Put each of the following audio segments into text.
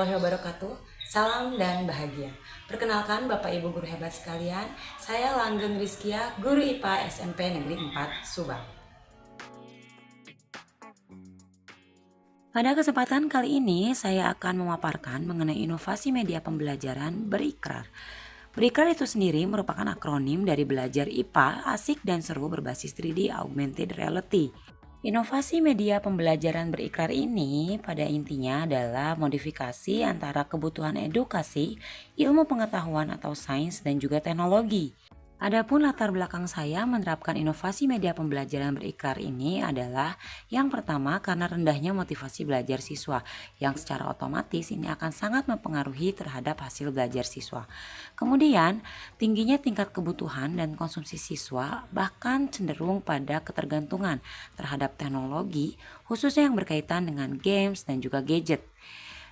warahmatullahi wabarakatuh. Salam dan bahagia. Perkenalkan Bapak Ibu guru hebat sekalian, saya Langgeng Rizkia, guru IPA SMP Negeri 4 Subang. Pada kesempatan kali ini saya akan memaparkan mengenai inovasi media pembelajaran berikrar. Berikrar itu sendiri merupakan akronim dari belajar IPA asik dan seru berbasis 3D Augmented Reality. Inovasi media pembelajaran berikrar ini pada intinya adalah modifikasi antara kebutuhan edukasi, ilmu pengetahuan atau sains dan juga teknologi. Adapun latar belakang saya menerapkan inovasi media pembelajaran berikrar ini adalah yang pertama karena rendahnya motivasi belajar siswa yang secara otomatis ini akan sangat mempengaruhi terhadap hasil belajar siswa. Kemudian tingginya tingkat kebutuhan dan konsumsi siswa bahkan cenderung pada ketergantungan terhadap teknologi khususnya yang berkaitan dengan games dan juga gadget.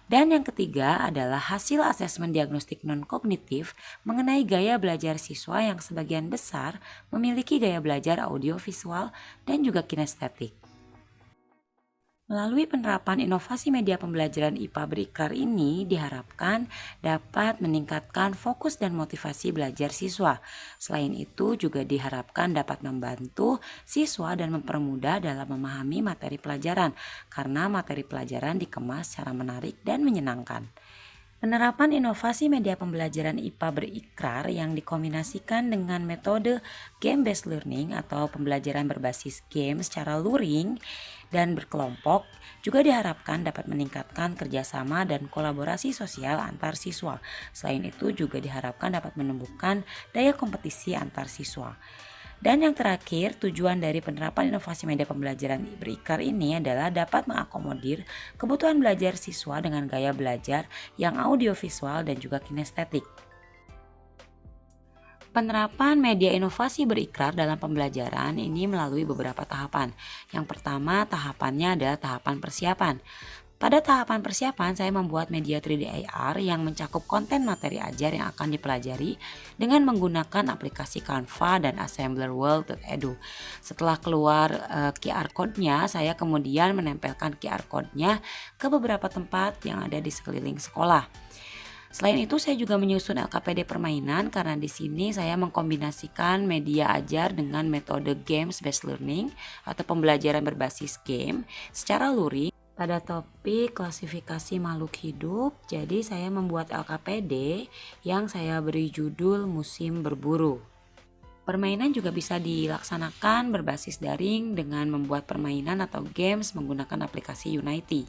Dan yang ketiga adalah hasil asesmen diagnostik non-kognitif mengenai gaya belajar siswa yang sebagian besar memiliki gaya belajar audiovisual dan juga kinestetik. Melalui penerapan inovasi media pembelajaran IPA berikrar ini diharapkan dapat meningkatkan fokus dan motivasi belajar siswa. Selain itu juga diharapkan dapat membantu siswa dan mempermudah dalam memahami materi pelajaran karena materi pelajaran dikemas secara menarik dan menyenangkan. Penerapan inovasi media pembelajaran IPA berikrar yang dikombinasikan dengan metode game-based learning atau pembelajaran berbasis game secara luring dan berkelompok juga diharapkan dapat meningkatkan kerjasama dan kolaborasi sosial antar siswa. Selain itu juga diharapkan dapat menumbuhkan daya kompetisi antar siswa. Dan yang terakhir, tujuan dari penerapan inovasi media pembelajaran berikrar ini adalah dapat mengakomodir kebutuhan belajar siswa dengan gaya belajar yang audiovisual dan juga kinestetik. Penerapan media inovasi berikrar dalam pembelajaran ini melalui beberapa tahapan. Yang pertama, tahapannya adalah tahapan persiapan. Pada tahapan persiapan, saya membuat media 3D AR yang mencakup konten materi ajar yang akan dipelajari dengan menggunakan aplikasi Canva dan assemblerworld.edu. Setelah keluar QR code-nya, saya kemudian menempelkan QR code-nya ke beberapa tempat yang ada di sekeliling sekolah. Selain itu, saya juga menyusun LKPD permainan karena di sini saya mengkombinasikan media ajar dengan metode games-based learning atau pembelajaran berbasis game secara luring. Pada topik klasifikasi makhluk hidup, jadi saya membuat LKPD yang saya beri judul Musim Berburu. Permainan juga bisa dilaksanakan berbasis daring dengan membuat permainan atau games menggunakan aplikasi Unity.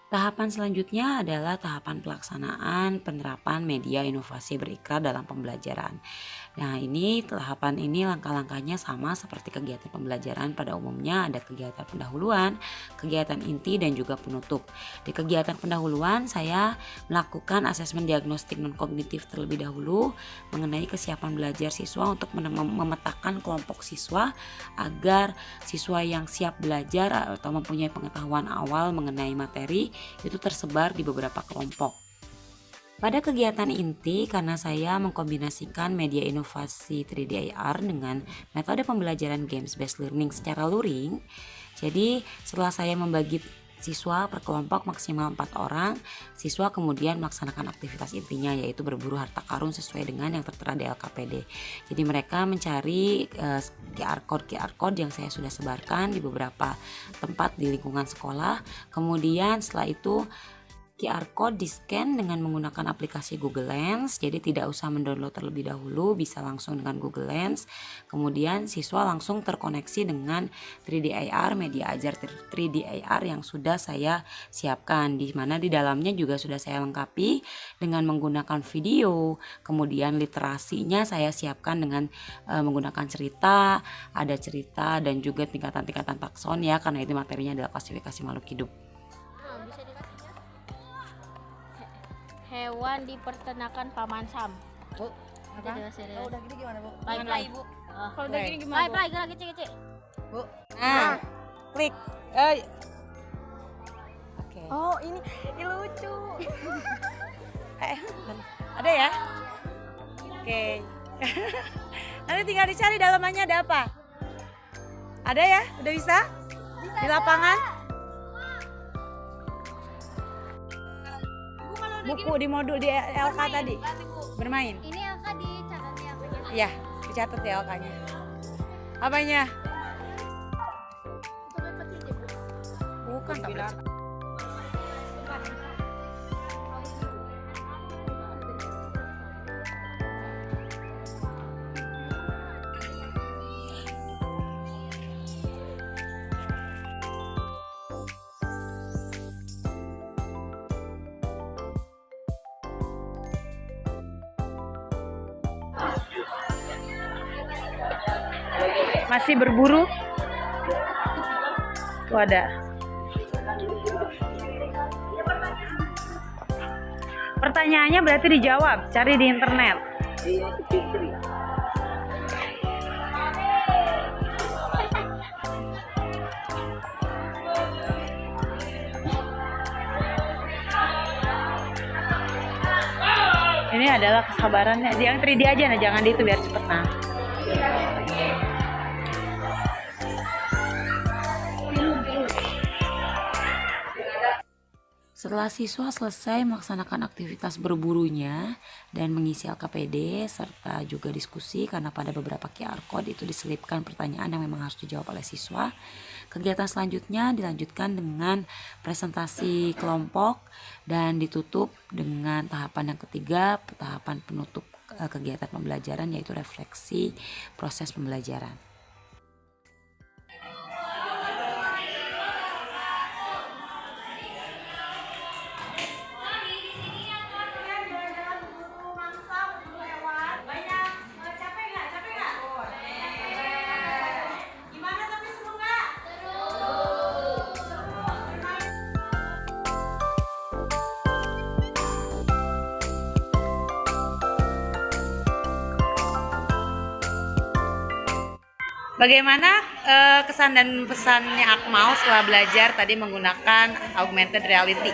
Tahapan selanjutnya adalah tahapan pelaksanaan penerapan media inovasi berikrar dalam pembelajaran. Nah, tahapan ini langkah-langkahnya sama seperti kegiatan pembelajaran pada umumnya, ada kegiatan pendahuluan, kegiatan inti dan juga penutup. Di kegiatan pendahuluan saya melakukan asesmen diagnostik non-kognitif terlebih dahulu mengenai kesiapan belajar siswa untuk memetakan kelompok siswa agar siswa yang siap belajar atau mempunyai pengetahuan awal mengenai materi itu tersebar di beberapa kelompok. Pada kegiatan inti, karena saya mengkombinasikan media inovasi 3D AR dengan metode pembelajaran games-based learning secara luring, jadi setelah saya membagi siswa per kelompok maksimal 4 orang, siswa kemudian melaksanakan aktivitas intinya yaitu berburu harta karun sesuai dengan yang tertera di LKPD. Jadi mereka mencari QR code yang saya sudah sebarkan di beberapa tempat di lingkungan sekolah. Kemudian setelah itu QR code di-scan dengan menggunakan aplikasi Google Lens, jadi tidak usah mendownload terlebih dahulu, bisa langsung dengan Google Lens. Kemudian siswa langsung terkoneksi dengan 3D AR, media ajar 3D AR yang sudah saya siapkan, di mana di dalamnya juga sudah saya lengkapi dengan menggunakan video. Kemudian literasinya saya siapkan dengan menggunakan cerita, ada cerita dan juga tingkatan-tingkatan takson ya, karena itu materinya adalah klasifikasi makhluk hidup. Hewan di peternakan Paman Sam. Bu, apa? Oh, udah gini gimana, Bu? Play. Ibu. Kalau udah gini gimana? Play, gerak kecil-kecil. Bu. Nah, klik. Oke. Oh, ini lucu. Ada ya? Oke. Nanti tinggal dicari dalamannya ada apa. Ada ya? Udah bisa? Di lapangan? buku di modul di LK tadi? Bermain. Ini akan dicatat ya apanya? Iya, dicatat ya LK-nya. Apanya? Bukan tablet. Masih berburu? Tuh ada. Pertanyaannya berarti dijawab, cari di internet. Ini adalah kesabarannya. Yang 3D aja, nah jangan di itu biar cepet nah. Setelah siswa selesai melaksanakan aktivitas berburunya dan mengisi LKPD serta juga diskusi karena pada beberapa QR code itu diselipkan pertanyaan yang memang harus dijawab oleh siswa. Kegiatan selanjutnya dilanjutkan dengan presentasi kelompok dan ditutup dengan tahapan yang ketiga, tahapan penutup kegiatan pembelajaran yaitu refleksi proses pembelajaran. Bagaimana kesan dan pesannya Akmal setelah belajar tadi menggunakan augmented reality?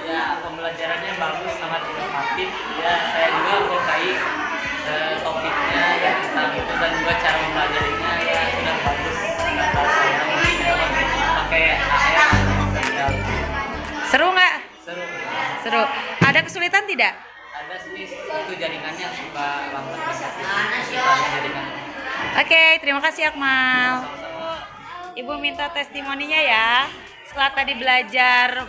Ya, pembelajarannya bagus, sangat inovatif. Ya, saya juga menyukai topiknya ya tentang itu dan juga cara mempelajarinya ya sudah bagus. Kata saya mungkin dapat pakai AR dan reality. Seru nggak? Seru. Seru. Ada kesulitan tidak? Ada sih itu jaringannya suka lambat jaringannya. Oke, terima kasih Akmal. Ibu minta testimoninya ya. Setelah tadi belajar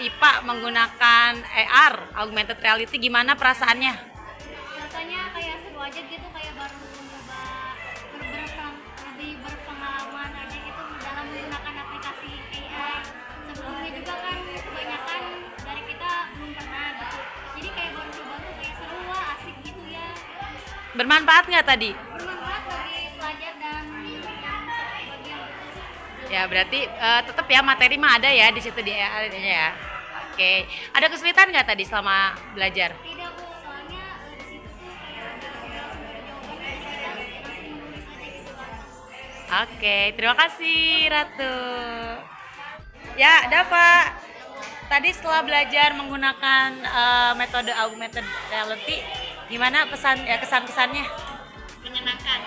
IPA menggunakan AR, augmented reality, gimana perasaannya? Rasanya kayak seru aja gitu, kayak baru nyoba lebih berpengalaman aja gitu dalam menggunakan aplikasi AI. Sebelumnya juga kan kebanyakan dari kita belum pernah gitu. Jadi kayak baru coba tuh kayak seru lah, asik gitu ya. Bermanfaat nggak tadi? Bermanfaat bagi pelajar dan yang bagi yang Ya berarti tetap ya materi mah ada ya di situ di AR-nya ya. Oke, ada kesulitan nggak tadi selama belajar? tidak Bu, soalnya di situ tuh kayak ada jawabannya jadi kita langsung menulis aja gitu kan. Oke, terima kasih Ratu. Ya, Dava. Tadi setelah belajar menggunakan metode augmented reality, gimana kesan-kesannya? Menyenangkan.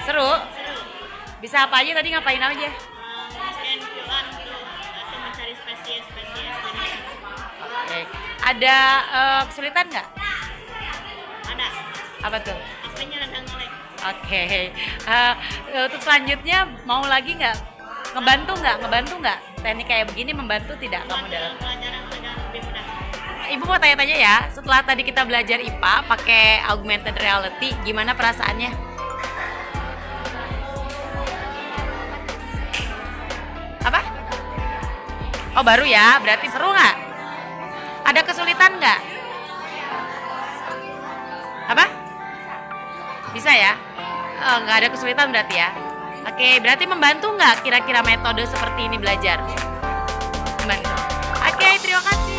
Seru? Bisa apa aja tadi, ngapain aja? Scan QR gitu atau mencari spesies jenis. Oke. Ada kesulitan nggak? Ada. Apa tuh? HP-nya rada nge-lag. Oke. Untuk selanjutnya mau lagi nggak? Ngebantu nggak? Teknik kayak begini membantu tidak kamu dalam? Pelajaran agak lebih mudah. Ibu mau tanya-tanya ya, setelah tadi kita belajar IPA pakai augmented reality, gimana perasaannya? Apa? Oh baru ya, berarti seru nggak? Ada kesulitan nggak? Apa? Bisa ya? Oh, nggak ada kesulitan berarti ya? Oke, berarti membantu nggak kira-kira metode seperti ini belajar? Membantu. Oke, terima kasih.